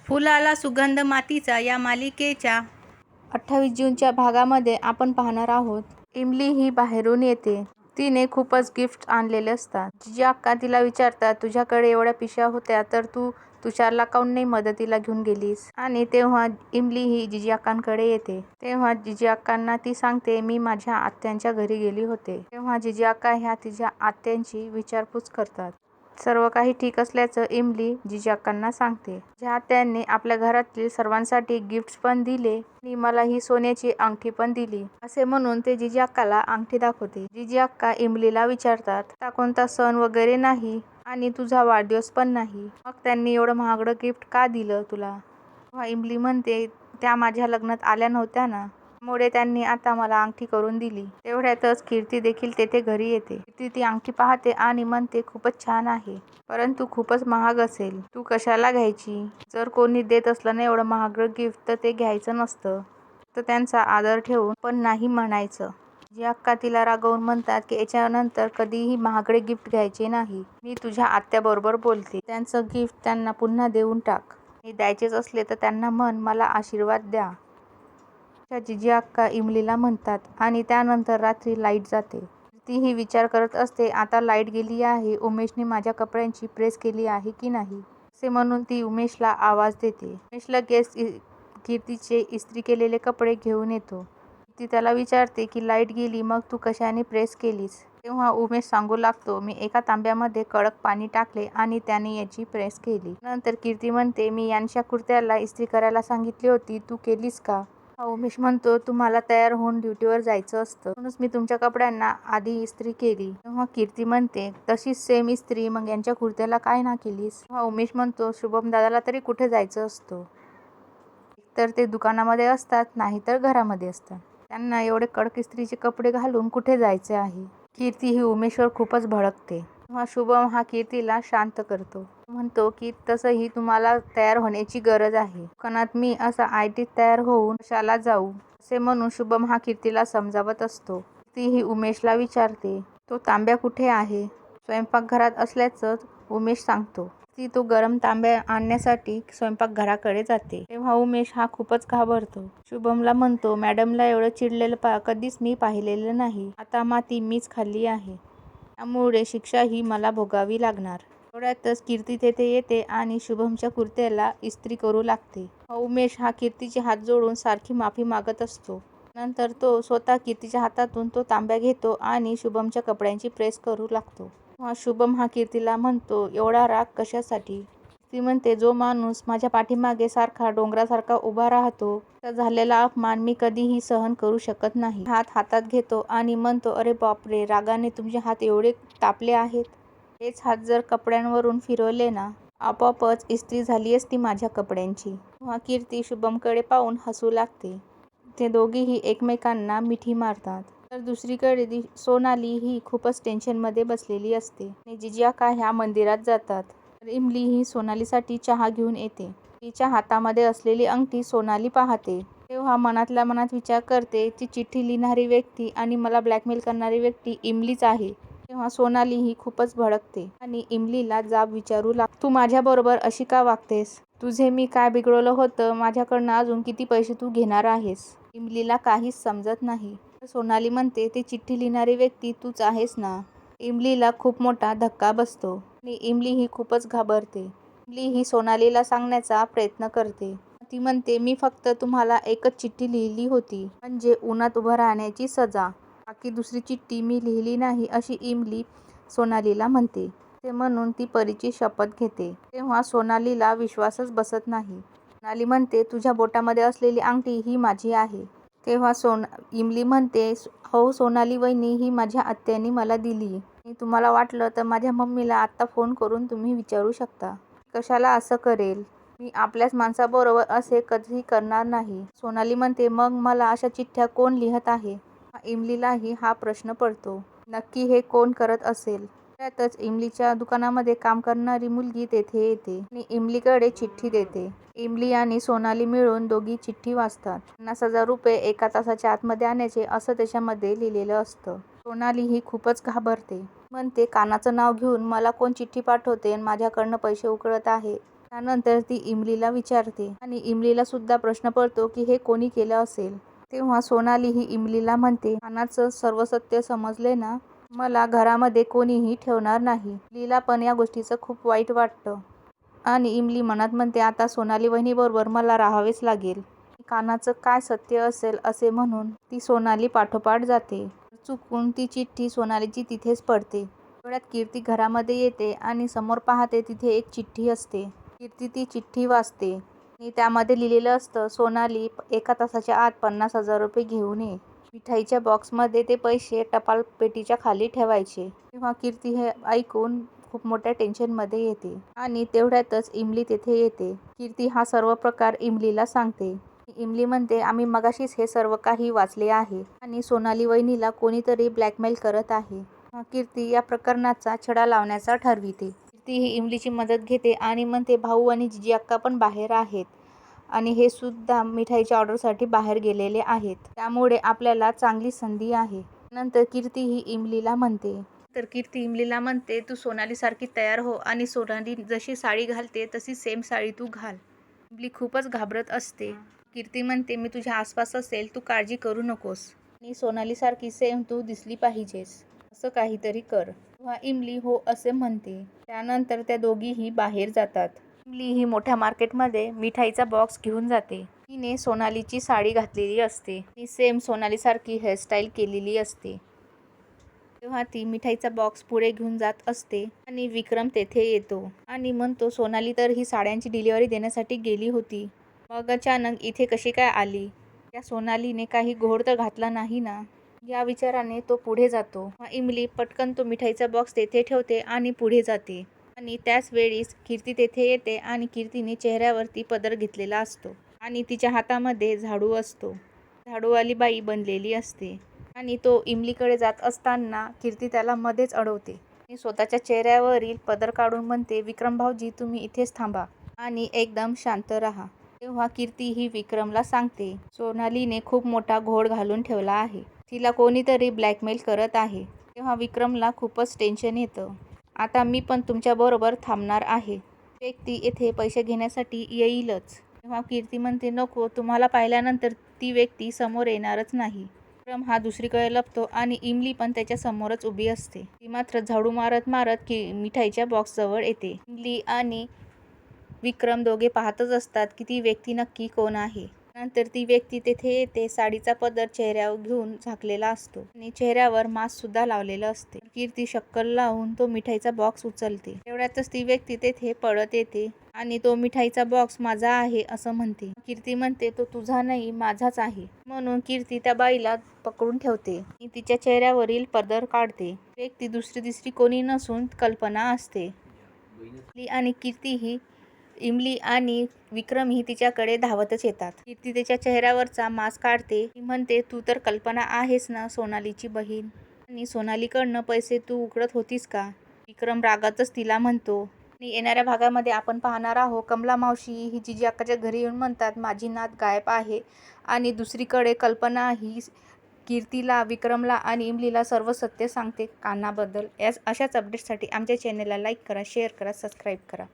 फुलाला सुगंध मातीचा या मालिकेच्या 28 जूनच्या भागामध्ये आपण पाहणार आहोत. इमली ही बाहेरून येते. तिने खूपच गिफ्ट आणलेले असतात. जिजी अक्का तिला विचारतात, तुझ्याकडे एवढ्या पिशव्या होत्या तर तू तुषारला काऊन नाही मदतीला घेऊन गेलीस? आणि तेव्हा इमली ही जिजी अक्कांकडे येते. तेव्हा जिजी अक्कांना ती सांगते, मी माझ्या आत्यांच्या घरी गेली होते. तेव्हा जिजी अक्का ह्या तिच्या आत्यांची विचारपूस करतात. सर्व काही ठीक असल्याचं इमली जिजी अक्कांना सांगते. माझ्या आत्यांनी आपल्या घरातील सर्वांसाठी गिफ्ट्स पण दिले आणि मला ही सोन्याची अंगठी पण दिली, असे म्हणून ते जिजी अक्काला अंगठी दाखवते. जिजी अक्का इमलीला विचारतात, आता कोणता सण वगैरे नाही आणि तुझा वाढदिवस पण नाही, मग त्यांनी एवढं महागडं गिफ्ट का दिलं तुला? तेव्हा इमली म्हणते, त्या माझ्या लग्नात आल्या नव्हत्या ना, त्यामुळे त्यांनी आता मला अंगठी करून दिली. तेवढ्यातच कीर्ती देखील तेथे घरी येते. कीर्ती ती अंगठी पाहते आणि म्हणते, खूपच छान आहे, परंतु खूपच महाग असेल, तू कशाला घ्यायची? जर कोणी देत असलं ना एवढं महागडं गिफ्ट तर ते घ्यायचं नसतं, तर त्यांचा आदर ठेवून पण नाही म्हणायचं. जिजी अक्का तिला रागवून म्हणतात की याच्यानंतर कधीही महागडे गिफ्ट घ्यायचे नाही. मी तुझ्या आत्याबरोबर बोलते, त्यांचं गिफ्ट त्यांना पुन्हा देऊन टाक. आणि द्यायचेच असले तर त्यांना म्हण, मला आशीर्वाद द्या. जिजी अक्का इमलीला म्हणतात आणि त्यानंतर रात्री लाईट जाते. ती ही विचार करत असते, आता लाईट गेली आहे, उमेशने माझ्या कपड्यांची प्रेस केली आहे की नाही, असे म्हणून ती उमेशला आवाज देते. उमेश लगेच कीर्तीचे इस्त्री केलेले कपडे घेऊन येतो. ती त्याला विचारते की लाईट गेली मग तू कशाने प्रेस केलीस? तेव्हा उमेश सांगू लागतो, मी एका तांब्यामध्ये कडक पाणी टाकले आणि त्याने याची प्रेस केली. नंतर कीर्ती म्हणते, मी यांच्या कुर्त्याला इस्त्री करायला सांगितली होती, तू केलीस का? उमेश म्हणतो, तुम्हाला तयार होऊन ड्युटीवर जायचं असतं, म्हणूनच मी तुमच्या कपड्यांना आधी इस्त्री केली. तेव्हा कीर्ती म्हणते, तशीच सेम इस्त्री मग यांच्या कुर्त्याला काय ना केलीस? तेव्हा उमेश म्हणतो, शुभम दादाला तरी कुठे जायचं असतं, एकतर ते दुकानामध्ये असतात नाहीतर घरामध्ये असतात, त्यांना एवढे कडक इस्त्रीचे कपडे घालून कुठे जायचे आहे? कीर्ती ही उमेशवर खूपच भडकते. तेव्हा शुभम हा कीर्तीला शांत करतो, म्हणतो की तसंही तुम्हाला तयार होण्याची गरज आहे, दुकानात मी असा आयटीत तयार होऊन कशाला जाऊ, असे म्हणून शुभम हा कीर्तीला समजावत असतो. ती ही उमेशला विचारते, तो तांब्या कुठे आहे? स्वयंपाकघरात असल्याचं उमेश सांगतो. ती तो गरम तांब्या आणण्यासाठी स्वयंपाकघराकडे जाते. तेव्हा उमेश हा खूपच घाबरतो. शुभमला म्हणतो, मॅडमला एवढं चिडलेलं कधीच मी पाहिलेलं नाही, आता माती मीच खाल्ली आहे, त्यामुळे शिक्षा ही मला भोगावी लागणार. तेवढ्यातच कीर्ती तेथे येते आणि शुभमच्या कुर्त्याला इस्त्री करू लागते. उमेश हा कीर्तीचे हात जोडून सारखी माफी मागत असतो. नंतर तो स्वतः कीर्तीच्या हातातून तो तांब्या घेतो आणि शुभमच्या कपड्यांची प्रेस करू लागतो. शुभम हा कीर्तीला म्हणतो, एवढा राग कशासाठी? ती म्हणते, जो माणूस माझ्या पाठीमागे सारखा डोंगरासारखा उभा राहतो, त्याचा झालेला अपमान मी कधीही सहन करू शकत नाही. हात हातात घेतो आणि म्हणतो, अरे बापरे, रागाने तुमचे हात एवढे तापले आहेत, हेच हात जर कपड्यांवरून फिरवले ना, आपोआपच इस्त्री झाली असती माझ्या कपड्यांची. कीर्ती शुभमकडे पाहून हसू लागते. ते दोघेही एकमेकांना मिठी मारतात. तर दुसरीकडे सोनाली ही खूपच टेन्शनमध्ये बसलेली असते आणि जिजी अक्का ह्या मंदिरात जातात. तर इमली ही सोनालीसाठी चहा घेऊन येते. तिच्या हातामध्ये असलेली अंगठी सोनाली पाहते. तेव्हा मनातल्या मनात विचार करते, ती चिठ्ठी लिहिणारी व्यक्ती आणि मला ब्लॅकमेल करणारी व्यक्ती इमलीच आहे. तेव्हा सोनाली ही खूपच भडकते आणि इमलीला जाब विचारू लागते, तू माझ्याबरोबर अशी का वागतेस? तुझे मी काय बिघडवलं होतं? माझ्याकडनं अजून किती पैसे तू घेणार आहेस? इमलीला काहीच समजत नाही. सोनाली म्हणते, ती चिठ्ठी लिहिणारी व्यक्ती तूच आहेस ना? इमलीला खूप मोठा धक्का बसतो आणि इमली ही खूपच घाबरते. इमली ही सोनालीला सांगण्याचा प्रयत्न करते. ती म्हणते, मी फक्त तुम्हाला एकच चिठ्ठी लिहिली होती, म्हणजे उन्हात उभं राहण्याची सजा, बाकी दुसरी चिठ्ठी मी लिहिली नाही, अशी इमली सोनालीला म्हणते. ते म्हणून ती परीची शपथ घेते. तेव्हा सोनालीला विश्वासच बसत नाही. सोनाली म्हणते, तुझ्या बोटामध्ये असलेली अंगठी ही माझी आहे. तेव्हा इमली म्हणते, हो सोनाली वहिनी, ही माझ्या आत्याने मला दिली आणि तुम्हाला वाटलं तर माझ्या मम्मीला आत्ता फोन करून तुम्ही विचारू शकता, कशाला असं करेल, मी आपल्याच माणसाबरोबर असे कधीही करणार नाही. सोनाली म्हणते, मग मला अशा चिठ्ठ्या कोण लिहत आहे? इमलीलाही हा प्रश्न पडतो, नक्की हे कोण करत असेल? त्यातच इमलीच्या दुकानामध्ये काम करणारी मुलगी तेथे येते आणि इमलीकडे चिठ्ठी देते. इमली आणि सोनाली मिळून दोघी चिठ्ठी वाचतात. 50,000 रुपये एका तासाच्या आतमध्ये आणायचे असं त्याच्यामध्ये लिहिलेलं असतं. सोनाली ही खूपच घाबरते. म्हणते, कानाचं नाव घेऊन मला कोण चिठ्ठी पाठवते आणि माझ्याकडनं पैसे उकळत आहे, त्यानंतर ती इमलीला विचारते आणि इमलीला सुद्धा प्रश्न पडतो की हे कोणी केलं असेल. तेव्हा सोनाली ही इमलीला म्हणते, कानाचं सर्व सत्य समजले ना, मला घरामध्ये कोणीही ठेवणार नाही. इमलीला पण या गोष्टीचं खूप वाईट वाटतं आणि इमली मनात म्हणते, आता सोनाली वहिनीबरोबर मला राहावेच लागेल. कानाचं काय सत्य असेल असे म्हणून ती सोनाली पाठोपाठ जाते. चुकून ती चिठ्ठी सोनालीची तिथेच पडते. तेवढ्यात कीर्ती घरामध्ये येते आणि समोर पाहते तिथे एक चिठ्ठी असते. कीर्ती ती चिठ्ठी वाचते आणि त्यामध्ये लिहिलेलं असतं, सोनाली 1 तासाच्या आत 50,000 रुपये घेऊन ये. मिठाईच्या बॉक्समध्ये ते पैसे टपाल पेटीच्या खाली ठेवायचे. तेव्हा कीर्ती हे ऐकून खूप मोठ्या टेन्शनमध्ये येते आणि तेवढ्यातच इमली तेथे येते. कीर्ती हा सर्व प्रकार इमलीला सांगते. इमली म्हणते, आम्ही मगाशीच हे सर्व काही वाचले आहे आणि सोनाली वहिनीला कोणीतरी ब्लॅकमेल करत आहे. कीर्ती या प्रकरणाचा छडा लावण्याचा ठरविते. कीर्ती ही इमलीची मदत घेते आणि म्हणते, भाऊ आणि जिजी अक्का पण बाहेर आहेत आणि हे सुद्धा मिठाईच्या ऑर्डरसाठी बाहेर गेलेले आहेत. त्यामुळे आपल्याला चांगली संधी आहे. नंतर कीर्ती ही इमलीला म्हणते, तू सोनालीसारखी तयार हो आणि सोनाली जशी साडी घालते तशी सेम साडी तू घाल. इमली खूपच घाबरत असते. कीर्ती म्हणते, मी तुझ्या आसपास असेल, तू काळजी करू नकोस आणि सोनालीसारखी सेम तू दिसली पाहिजेस, असं काहीतरी कर. तेव्हा इमली हो असे म्हणते. त्यानंतर त्या दोघीही बाहेर जातात. इमली ही मोठ्या मार्केटमध्ये मिठाईचा बॉक्स घेऊन जाते. तिने सोनालीची साडी घातलेली असते. ती सेम सोनालीसारखी हेअरस्टाईल केलेली असते. तेव्हा ती मिठाईचा बॉक्स पुढे घेऊन जात असते आणि विक्रम तेथे येतो आणि म्हणतो, सोनाली तर ही साड्यांची डिलिव्हरी देण्यासाठी गेली होती, मग अचानक इथे कशी काय आली? त्या सोनालीने काही घोळ तर घातला नाही ना? या विचाराने तो पुढे जातो. इमली पटकन तो मिठाईचा बॉक्स तेथे ठेवते आणि पुढे जाते आणि त्याच वेळीस कीर्ती तेथे येते आणि कीर्तीने चेहऱ्यावरती पदर घेतलेला असतो आणि तिच्या हातामध्ये झाडू असतो. झाडूवाली बाई बनलेली असते आणि तो इमलीकडे जात असताना कीर्ती त्याला मध्येच अडवते आणि स्वतःच्या चेहऱ्यावरील पदर काढून म्हणते, विक्रम भाऊजी, तुम्ही इथेच थांबा आणि एकदम शांत राहा. तेव्हा कीर्ती ही विक्रमला सांगते, सोनालीने खूप मोठा घोळ घालून ठेवला आहे. तिला कोणीतरी ब्लॅकमेल करत आहे. तेव्हा विक्रमला खूपच टेन्शन येतं. आता मी पण तुमच्याबरोबर थांबणार आहे. व्यक्ती येथे पैसे घेण्यासाठी येईलच. तेव्हा कीर्ती म्हणते, नको, तुम्हाला पाहिल्यानंतर ती व्यक्ती समोर येणारच नाही. विक्रम हा दुसरीकडे लपतो आणि इमली पण त्याच्या समोरच उभी असते. ती मात्र झाडू मारत मारत मिठाईच्या बॉक्सजवळ येते. इमली आणि विक्रम दोघे पाहतच असतात की ती व्यक्ती नक्की कोण आहे. नंतर ती व्यक्ती तेथे येते. साडीचा पदर चेहऱ्यावर घेऊन झाकलेला असतो आणि चेहऱ्यावर मास्क सुद्धा लावलेलं असते. कीर्ती शक्कल लावून तो मिठाईचा बॉक्स उचलते. तेवढ्यातच ती व्यक्ती तेथे पळत येते आणि तो मिठाईचा बॉक्स माझा आहे असं म्हणते. कीर्ती म्हणते, तो तुझा नाही, माझाच आहे. म्हणून कीर्ती त्या बाईला पकडून ठेवते आणि तिच्या चेहऱ्यावरील पदर काढते. व्यक्ती दुसरी तिसरी कोणी नसून कल्पना असते. आणि इमली आणि विक्रमही तिच्याकडे धावतच येतात. कीर्ती तिच्या चेहऱ्यावरचा मास्क काढते. ती म्हणते, तू तर कल्पना आहेस ना, सोनालीची बहीण, आणि सोनालीकडनं पैसे तू उकळत होतीस का? विक्रम रागातच तिला म्हणतो. आणि येणाऱ्या भागामध्ये आपण पाहणार आहोत, कमला मावशी ही जिजी अक्काच्या घरी येऊन म्हणतात, माझी नात गायब आहे आणि दुसरीकडे कल्पना ही कीर्तीला, विक्रमला आणि इमलीला सर्व सत्य सांगते कानाबद्दल. अशाच अपडेट्ससाठी आमच्या चॅनलला लाईक करा, शेअर करा, सबस्क्राईब करा.